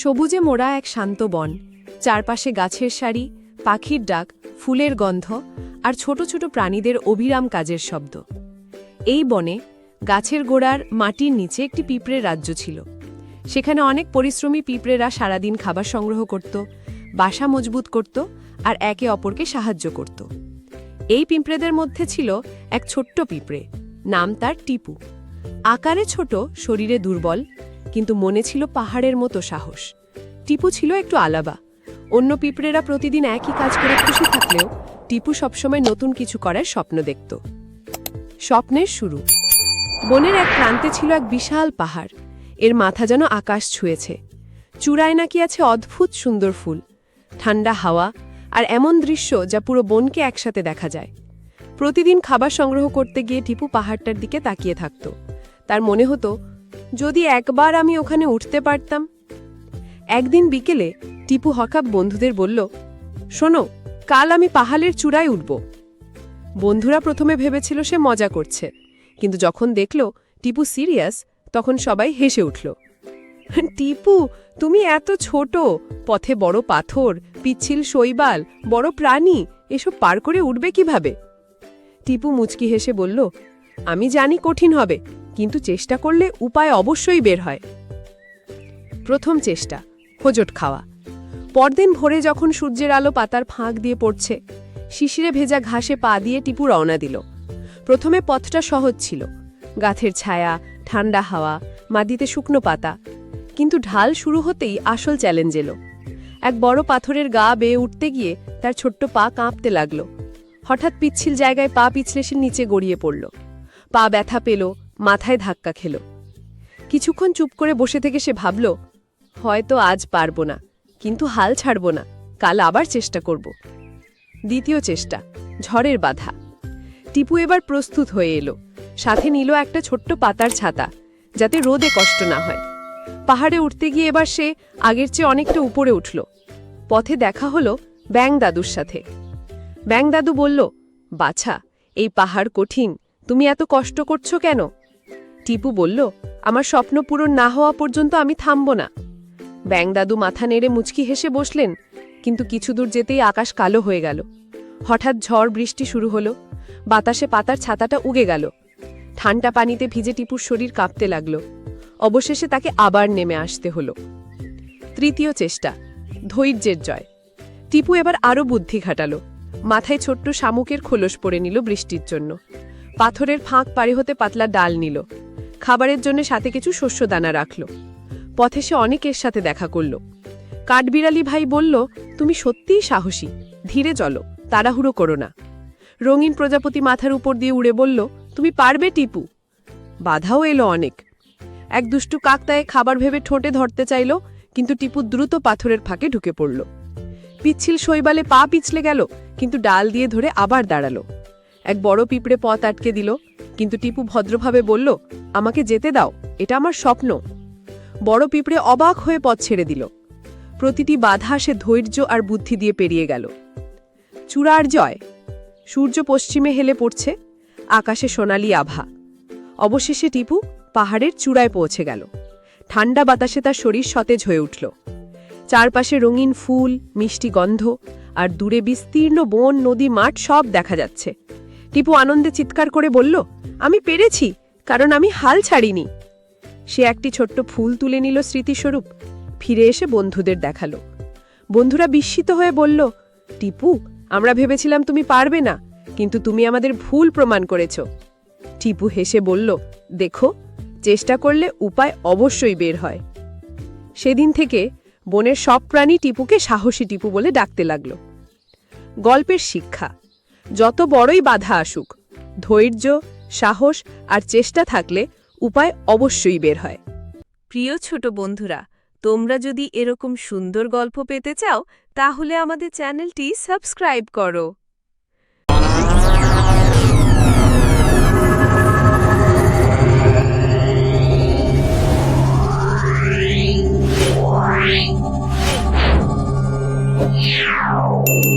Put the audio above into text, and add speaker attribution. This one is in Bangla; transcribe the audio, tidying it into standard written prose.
Speaker 1: সবুজে মোড়া এক শান্ত বন, চারপাশে গাছের সারি, পাখির ডাক, ফুলের গন্ধ আর ছোট ছোট প্রাণীদের অবিরাম কাজের শব্দ। এই বনে গাছের গোড়ার মাটির নিচে একটি পিঁপড়ের রাজ্য ছিল। সেখানে অনেক পরিশ্রমী পিঁপড়েরা সারাদিন খাবার সংগ্রহ করত, বাসা মজবুত করত আর একে অপরকে সাহায্য করত। এই পিঁপড়েদের মধ্যে ছিল এক ছোট্ট পিঁপড়ে, নাম তার টিপু। আকারে ছোট, শরীরে দুর্বল, কিন্তু মনে ছিল পাহাড়ের মতো সাহস। টিপু ছিল একটু আলাদা। অন্য পিঁপড়েরা প্রতিদিন একই কাজ করে খুশি থাকলেও টিপু সবসময় নতুন কিছু করার স্বপ্ন দেখত। স্বপ্নের শুরু। বনের এক প্রান্তে ছিল এক বিশাল পাহাড়। এর মাথা যেন আকাশ ছুঁয়েছে। চূড়ায় নাকি আছে অদ্ভুত সুন্দর ফুল, ঠান্ডা হাওয়া আর এমন দৃশ্য যা পুরো বনকে একসাথে দেখা যায়। প্রতিদিন খাবার সংগ্রহ করতে গিয়ে টিপু পাহাড়টার দিকে তাকিয়ে থাকত। তার মনে হতো, যদি একবার আমি ওখানে উঠতে পারতাম। একদিন বিকেলে টিপু হঠাৎ বন্ধুদের বলল, শোনো, কাল আমি পাহাড়ের চূড়ায় উঠব। বন্ধুরা প্রথমে ভেবেছিল সে মজা করছে, কিন্তু যখন দেখল টিপু সিরিয়াস, তখন সবাই হেসে উঠল। টিপু, তুমি এত ছোট, পথে বড় পাথর, পিচ্ছিল শৈবাল, বড় প্রাণী, এসব পার করে উঠবে কিভাবে? টিপু মুচকি হেসে বলল, আমি জানি কঠিন হবে, কিন্তু চেষ্টা করলে উপায় অবশ্যই বের হয়। প্রথম চেষ্টা, হোঁচট খাওয়া। পরদিন ভোরে যখন সূর্যের আলো পাতার ফাঁক দিয়ে পড়ছে, শিশিরে ভেজা ঘাসে পা দিয়ে টিপু রওনা দিল। প্রথমে পথটা সহজ ছিল, গাছের ছায়া, ঠান্ডা হাওয়া, মাটিতে শুকনো পাতা। কিন্তু ঢাল শুরু হতেই আসল চ্যালেঞ্জ এলো। এক বড় পাথরের গা বেয়ে উঠতে গিয়ে তার ছোট্ট পা কাঁপতে লাগলো। হঠাৎ পিচ্ছিল জায়গায় পা পিছলে সে নিচে গড়িয়ে পড়ল। পা ব্যথা পেল, মাথায় ধাক্কা খেল। কিছুক্ষণ চুপ করে বসে থেকে সে ভাবল, হয়তো আজ পারব না, কিন্তু হাল ছাড়ব না, কাল আবার চেষ্টা করব। দ্বিতীয় চেষ্টা, ঝড়ের বাধা। টিপু এবার প্রস্তুত হয়ে এলো। সাথে নিল একটা ছোট্ট পাতার ছাতা, যাতে রোদে কষ্ট না হয়। পাহাড়ে উঠতে গিয়ে এবার সে আগের চেয়ে অনেকটা উপরে উঠল। পথে দেখা হলো ব্যাঙ দাদুর সাথে। ব্যাঙ দাদু বলল, বাছা, এই পাহাড় কঠিন, তুমি এত কষ্ট করছো কেন? টিপু বলল, আমার স্বপ্ন পূরণ না হওয়া পর্যন্ত আমি থামব না। ব্যাঙ দাদু মাথা নেড়ে মুচকি হেসে বসলেন, কিন্তু কিছু দূর যেতেই আকাশ কালো হয়ে গেল। হঠাৎ ঝড় বৃষ্টি শুরু হলো। বাতাসে পাতার ছাতাটা উগে গেল। ঠান্ডা পানিতে ভিজে টিপুর শরীর কাঁপতে লাগল। অবশেষে তাকে আবার নেমে আসতে হলো। তৃতীয় চেষ্টা, ধৈর্যের জয়। টিপু এবার আরও বুদ্ধি খাটালো। মাথায় ছোট্ট শামুকের খোলস পরে নিল বৃষ্টির জন্য। পাথরের ফাঁক পাড়ি হতে পাতলা ডাল নিল। খাবারের জন্য সাথে কিছু শস্যদানা রাখল। পথে সে অনেকের সাথে দেখা করল। কাঠবিড়ালি ভাই বলল, তুমি সত্যিই সাহসী, ধীরে চলো, তাড়াহুড়ো করো না। রঙিন প্রজাপতি মাথার উপর দিয়ে উড়ে বলল, তুমি পারবে টিপু। বাধাও এলো অনেক। এক দুষ্টু কাকতায়ে খাবার ভেবে ঠোঁটে ধরতে চাইল, কিন্তু টিপু দ্রুত পাথরের ফাঁকে ঢুকে পড়ল। পিচ্ছিল শৈবালে পা পিছলে গেল, কিন্তু ডাল দিয়ে ধরে আবার দাঁড়ালো। এক বড় পিঁপড়ে পথ আটকে দিল, কিন্তু টিপু ভদ্রভাবে বলল, আমাকে যেতে দাও, এটা আমার স্বপ্ন। বড় পিঁপড়ে অবাক হয়ে পথ ছেড়ে দিল। প্রতিটি বাধা সে ধৈর্য আর বুদ্ধি দিয়ে পেরিয়ে গেল। চূড়ার জয়। সূর্য পশ্চিমে হেলে পড়ছে, আকাশে সোনালি আভা। অবশেষে টিপু পাহাড়ের চূড়ায় পৌঁছে গেল। ঠান্ডা বাতাসে তার শরীর সতেজ হয়ে উঠল। চারপাশে রঙিন ফুল, মিষ্টি গন্ধ আর দূরে বিস্তীর্ণ বন, নদী, মাঠ সব দেখা যাচ্ছে। টিপু আনন্দে চিৎকার করে বলল, আমি পেরেছি, কারণ আমি হাল ছাড়িনি। সে একটি ছোট্ট ফুল তুলে নিল স্মৃতিস্বরূপ। ফিরে এসে বন্ধুদের দেখালো। বন্ধুরা বিস্মিত হয়ে বলল, টিপু, আমরা ভেবেছিলাম তুমি পারবে না, কিন্তু তুমি আমাদের ভুল প্রমাণ করেছ। টিপু হেসে বলল, দেখো, চেষ্টা করলে উপায় অবশ্যই বের হয়। সেদিন থেকে বনের সব প্রাণী টিপুকে সাহসী টিপু বলে ডাকতে লাগল। গল্পের শিক্ষা, যত বড়ই বাধা আসুক, ধৈর্য, সাহস আর চেষ্টা থাকলে উপায় অবশ্যই বের হয়।
Speaker 2: প্রিয় ছোট বন্ধুরা, তোমরা যদি এরকম সুন্দর গল্প পেতে চাও, তাহলে আমাদের চ্যানেলটি সাবস্ক্রাইব করো।
Speaker 3: Wow.